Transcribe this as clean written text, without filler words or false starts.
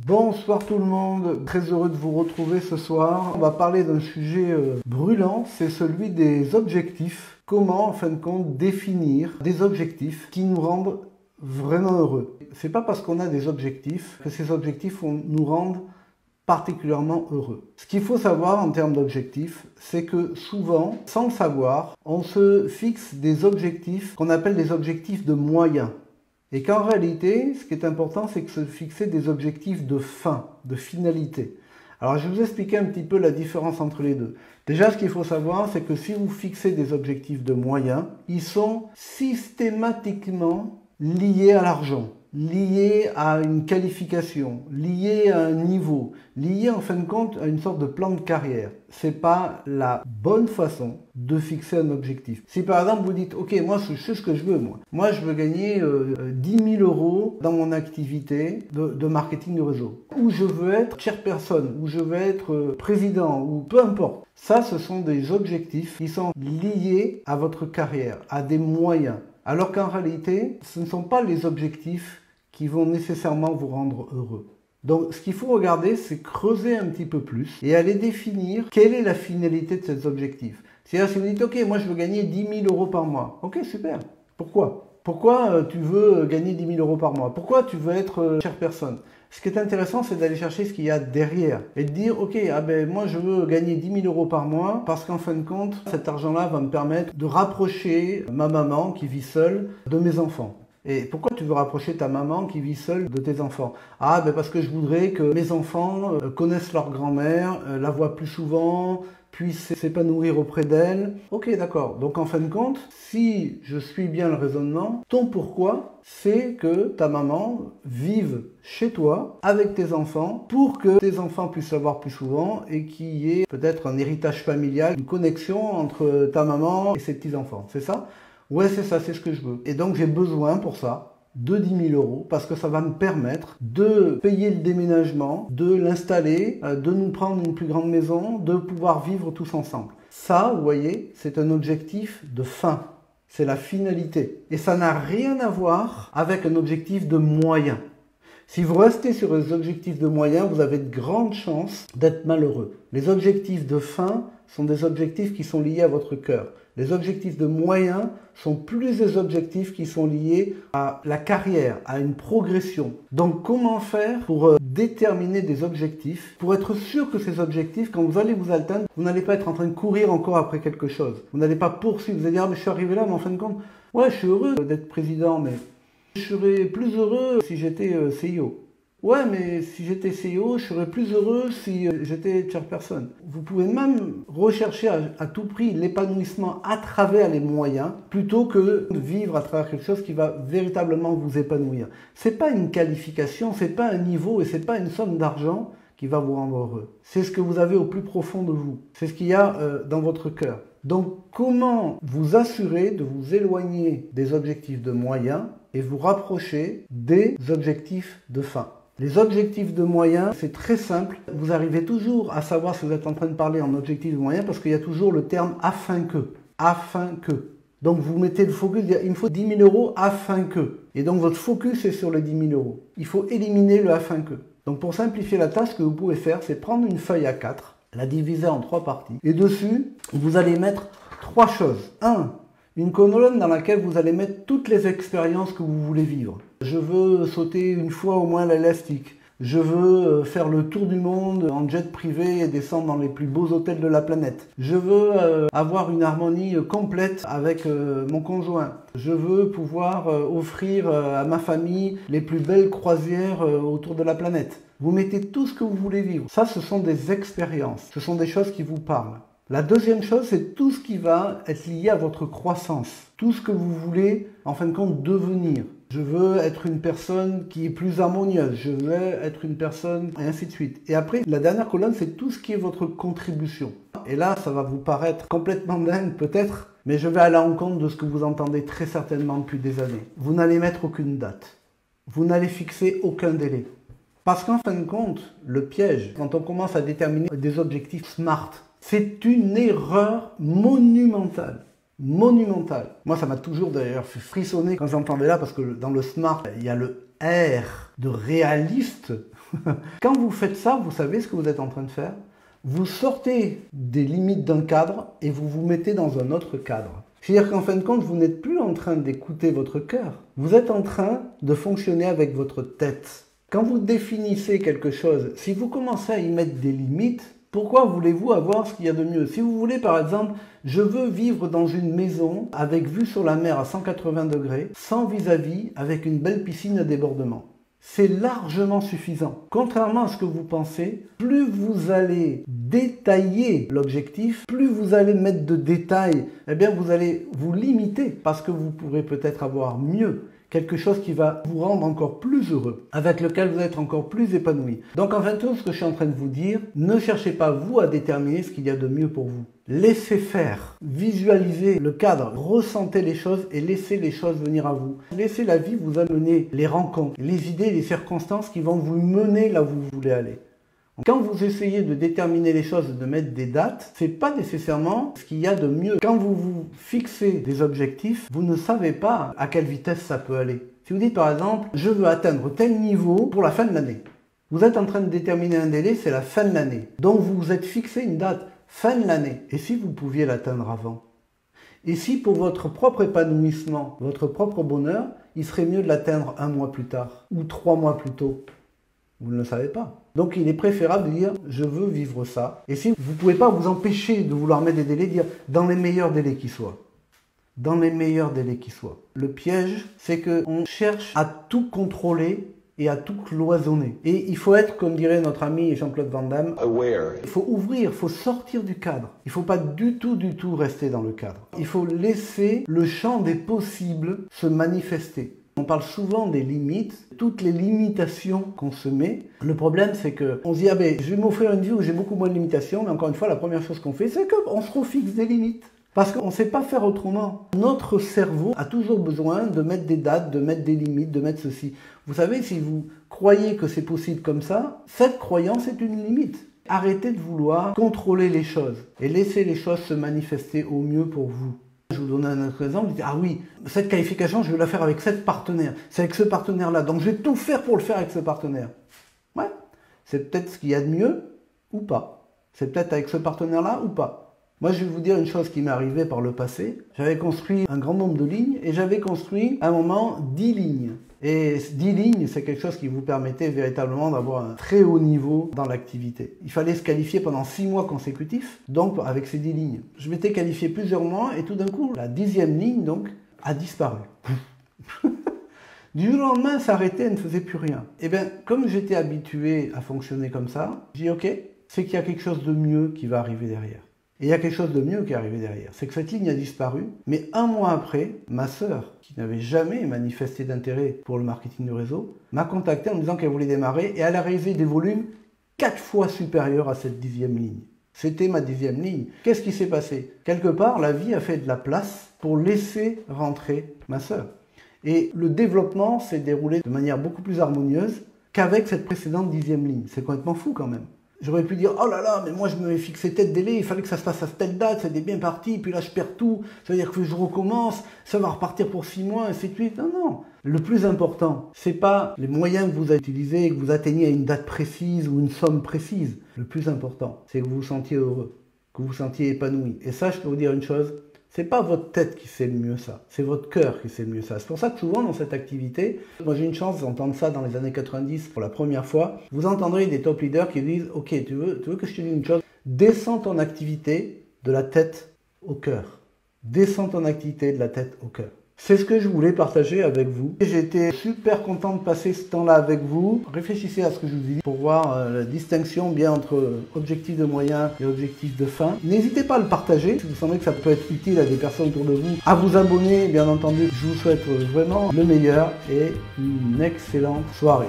Bonsoir tout le monde, très heureux de vous retrouver ce soir. On va parler d'un sujet brûlant, c'est celui des objectifs. Comment, en fin de compte, définir des objectifs qui nous rendent vraiment heureux. C'est pas parce qu'on a des objectifs que ces objectifs nous rendent particulièrement heureux. Ce qu'il faut savoir en termes d'objectifs, c'est que souvent, sans le savoir, on se fixe des objectifs qu'on appelle des objectifs de moyens. Et qu'en réalité, ce qui est important, c'est que se fixer des objectifs de fin, de finalité. Alors, je vais vous expliquer un petit peu la différence entre les deux. Déjà, ce qu'il faut savoir, c'est que si vous fixez des objectifs de moyens, ils sont systématiquement liés à l'argent, liés à une qualification, liés à un niveau, liés en fin de compte à une sorte de plan de carrière. C'est pas la bonne façon de fixer un objectif. Si par exemple vous dites, ok, moi je sais ce que je veux, moi je veux gagner 10 000 euros dans mon activité de marketing de réseau, ou je veux être chairperson, ou je veux être président, ou peu importe. Ça, ce sont des objectifs qui sont liés à votre carrière, à des moyens. Alors qu'en réalité, ce ne sont pas les objectifs qui vont nécessairement vous rendre heureux. Donc, ce qu'il faut regarder, c'est creuser un petit peu plus et aller définir quelle est la finalité de ces objectifs. C'est-à-dire, si vous dites, ok, moi je veux gagner 10 000 euros par mois. Ok, super. Pourquoi? Pourquoi tu veux gagner 10 000 euros par mois? Pourquoi tu veux être chairperson? Ce qui est intéressant, c'est d'aller chercher ce qu'il y a derrière et de dire, ok, moi je veux gagner 10 000 euros par mois parce qu'en fin de compte, cet argent-là va me permettre de rapprocher ma maman qui vit seule de mes enfants. Et pourquoi tu veux rapprocher ta maman qui vit seule de tes enfants? Parce que je voudrais que mes enfants connaissent leur grand-mère, la voient plus souvent, puissent s'épanouir auprès d'elle. Ok, d'accord. Donc en fin de compte, si je suis bien le raisonnement, ton pourquoi, c'est que ta maman vive chez toi avec tes enfants pour que tes enfants puissent la voir plus souvent et qu'il y ait peut-être un héritage familial, une connexion entre ta maman et ses petits-enfants. C'est ça? Ouais, c'est ça, c'est ce que je veux. Et donc, j'ai besoin pour ça de 10 000 euros parce que ça va me permettre de payer le déménagement, de l'installer, de nous prendre une plus grande maison, de pouvoir vivre tous ensemble. Ça, vous voyez, c'est un objectif de fin. C'est la finalité. Et ça n'a rien à voir avec un objectif de moyen. Si vous restez sur les objectifs de moyens, vous avez de grandes chances d'être malheureux. Les objectifs de fin sont des objectifs qui sont liés à votre cœur. Les objectifs de moyens sont plus des objectifs qui sont liés à la carrière, à une progression. Donc comment faire pour déterminer des objectifs, pour être sûr que ces objectifs, quand vous allez vous atteindre, vous n'allez pas être en train de courir encore après quelque chose. Vous n'allez pas poursuivre, vous allez dire, mais je suis arrivé là, mais en fin de compte, ouais, je suis heureux d'être président, mais je serais plus heureux si j'étais CEO. Ouais, mais si j'étais CEO, je serais plus heureux si j'étais chairperson. Vous pouvez même rechercher à tout prix l'épanouissement à travers les moyens, plutôt que de vivre à travers quelque chose qui va véritablement vous épanouir. C'est pas une qualification, c'est pas un niveau et c'est pas une somme d'argent qui va vous rendre heureux. C'est ce que vous avez au plus profond de vous. C'est ce qu'il y a dans votre cœur. Donc, comment vous assurer de vous éloigner des objectifs de moyens et vous rapprocher des objectifs de fin? Les objectifs de moyens, c'est très simple. Vous arrivez toujours à savoir si vous êtes en train de parler en objectif de moyens parce qu'il y a toujours le terme afin que. Afin que. Donc vous mettez le focus, il me faut 10 000 euros afin que. Et donc votre focus est sur les 10 000 euros. Il faut éliminer le afin que. Donc pour simplifier la tâche, ce que vous pouvez faire, c'est prendre une feuille A4, la diviser en 3 parties. Et dessus, vous allez mettre 3 choses. 1. Une colonne dans laquelle vous allez mettre toutes les expériences que vous voulez vivre. Je veux sauter une fois au moins l'élastique. Je veux faire le tour du monde en jet privé et descendre dans les plus beaux hôtels de la planète. Je veux avoir une harmonie complète avec mon conjoint. Je veux pouvoir offrir à ma famille les plus belles croisières autour de la planète. Vous mettez tout ce que vous voulez vivre. Ça, ce sont des expériences. Ce sont des choses qui vous parlent. La deuxième chose, c'est tout ce qui va être lié à votre croissance. Tout ce que vous voulez, en fin de compte, devenir. Je veux être une personne qui est plus harmonieuse. Je veux être une personne, et ainsi de suite. Et après, la dernière colonne, c'est tout ce qui est votre contribution. Et là, ça va vous paraître complètement dingue, peut-être, mais je vais aller en compte de ce que vous entendez très certainement depuis des années. Vous n'allez mettre aucune date. Vous n'allez fixer aucun délai. Parce qu'en fin de compte, le piège, quand on commence à déterminer des objectifs SMART, c'est une erreur monumentale. Monumentale. Moi, ça m'a toujours d'ailleurs fait frissonner quand j'entendais là, parce que dans le SMART, il y a le R de réaliste. Quand vous faites ça, vous savez ce que vous êtes en train de faire? Vous sortez des limites d'un cadre et vous vous mettez dans un autre cadre. C'est-à-dire qu'en fin de compte, vous n'êtes plus en train d'écouter votre cœur. Vous êtes en train de fonctionner avec votre tête. Quand vous définissez quelque chose, si vous commencez à y mettre des limites, pourquoi voulez-vous avoir ce qu'il y a de mieux? Si vous voulez par exemple, je veux vivre dans une maison avec vue sur la mer à 180 degrés, sans vis-à-vis, avec une belle piscine à débordement. C'est largement suffisant. Contrairement à ce que vous pensez, plus vous allez détailler l'objectif, plus vous allez mettre de détails, eh bien vous allez vous limiter parce que vous pourrez peut-être avoir mieux. Quelque chose qui va vous rendre encore plus heureux, avec lequel vous êtes encore plus épanoui. Donc en fin de compte, ce que je suis en train de vous dire, ne cherchez pas vous à déterminer ce qu'il y a de mieux pour vous. Laissez faire, visualisez le cadre, ressentez les choses et laissez les choses venir à vous. Laissez la vie vous amener les rencontres, les idées, les circonstances qui vont vous mener là où vous voulez aller. Quand vous essayez de déterminer les choses, de mettre des dates, c'est pas nécessairement ce qu'il y a de mieux. Quand vous vous fixez des objectifs, vous ne savez pas à quelle vitesse ça peut aller. Si vous dites par exemple, je veux atteindre tel niveau pour la fin de l'année. Vous êtes en train de déterminer un délai, c'est la fin de l'année. Donc vous vous êtes fixé une date, fin de l'année. Et si vous pouviez l'atteindre avant? Et si pour votre propre épanouissement, votre propre bonheur, il serait mieux de l'atteindre 1 mois plus tard ou 3 mois plus tôt? Vous ne le savez pas. Donc il est préférable de dire je veux vivre ça. Et si vous ne pouvez pas vous empêcher de vouloir mettre des délais, dire dans les meilleurs délais qui soient. Dans les meilleurs délais qui soient. Le piège, c'est qu'on cherche à tout contrôler et à tout cloisonner. Et il faut être, comme dirait notre ami Jean-Claude Van Damme, aware. Il faut ouvrir, il faut sortir du cadre. Il ne faut pas du tout rester dans le cadre. Il faut laisser le champ des possibles se manifester. On parle souvent des limites, toutes les limitations qu'on se met. Le problème, c'est qu'on se dit, ah ben, je vais m'offrir une vie où j'ai beaucoup moins de limitations, mais encore une fois, la première chose qu'on fait, c'est qu'on se refixe des limites. Parce qu'on ne sait pas faire autrement. Notre cerveau a toujours besoin de mettre des dates, de mettre des limites, de mettre ceci. Vous savez, si vous croyez que c'est possible comme ça, cette croyance est une limite. Arrêtez de vouloir contrôler les choses et laissez les choses se manifester au mieux pour vous. Je vous donne un autre exemple, vous dites, ah oui, cette qualification, je vais la faire avec ce partenaire. C'est avec ce partenaire-là, donc je vais tout faire pour le faire avec ce partenaire. Ouais, c'est peut-être ce qu'il y a de mieux ou pas. C'est peut-être avec ce partenaire-là ou pas. Moi, je vais vous dire une chose qui m'est arrivée par le passé. J'avais construit un grand nombre de lignes et j'avais construit à un moment 10 lignes. Et 10 lignes, c'est quelque chose qui vous permettait véritablement d'avoir un très haut niveau dans l'activité. Il fallait se qualifier pendant 6 mois consécutifs, donc avec ces 10 lignes. Je m'étais qualifié plusieurs mois et tout d'un coup, la 10e ligne donc a disparu. Du jour au lendemain, ça arrêtait, elle ne faisait plus rien. Et bien, comme j'étais habitué à fonctionner comme ça, j'ai dit ok, c'est qu'il y a quelque chose de mieux qui va arriver derrière. Et il y a quelque chose de mieux qui est arrivé derrière. C'est que cette ligne a disparu, mais 1 mois après, ma sœur, qui n'avait jamais manifesté d'intérêt pour le marketing de réseau, m'a contacté en me disant qu'elle voulait démarrer et elle a réalisé des volumes 4 fois supérieurs à cette 10e ligne. C'était ma 10e ligne. Qu'est-ce qui s'est passé? Quelque part, la vie a fait de la place pour laisser rentrer ma sœur. Et le développement s'est déroulé de manière beaucoup plus harmonieuse qu'avec cette précédente 10e ligne. C'est complètement fou quand même. J'aurais pu dire, oh là là, mais moi je me fixé tel délai, il fallait que ça se passe à telle date, c'était bien parti, puis là je perds tout, ça veut dire que je recommence, ça va repartir pour 6 mois, et ainsi de suite. Non, non. Le plus important, c'est pas les moyens que vous utilisez, que vous atteignez à une date précise ou une somme précise. Le plus important, c'est que vous vous sentiez heureux, que vous vous sentiez épanoui. Et ça, je peux vous dire une chose, c'est pas votre tête qui sait le mieux ça, c'est votre cœur qui sait le mieux ça. C'est pour ça que souvent dans cette activité, moi j'ai une chance d'entendre ça dans les années 90 pour la première fois, vous entendrez des top leaders qui disent « Ok, tu veux que je te dise une chose? Descends ton activité de la tête au cœur. Descends ton activité de la tête au cœur. » C'est ce que je voulais partager avec vous. J'ai été super content de passer ce temps-là avec vous. Réfléchissez à ce que je vous ai dit pour voir la distinction bien entre objectif de moyen et objectif de fin. N'hésitez pas à le partager si vous sentez que ça peut être utile à des personnes autour de vous. À vous abonner, bien entendu. Je vous souhaite vraiment le meilleur et une excellente soirée.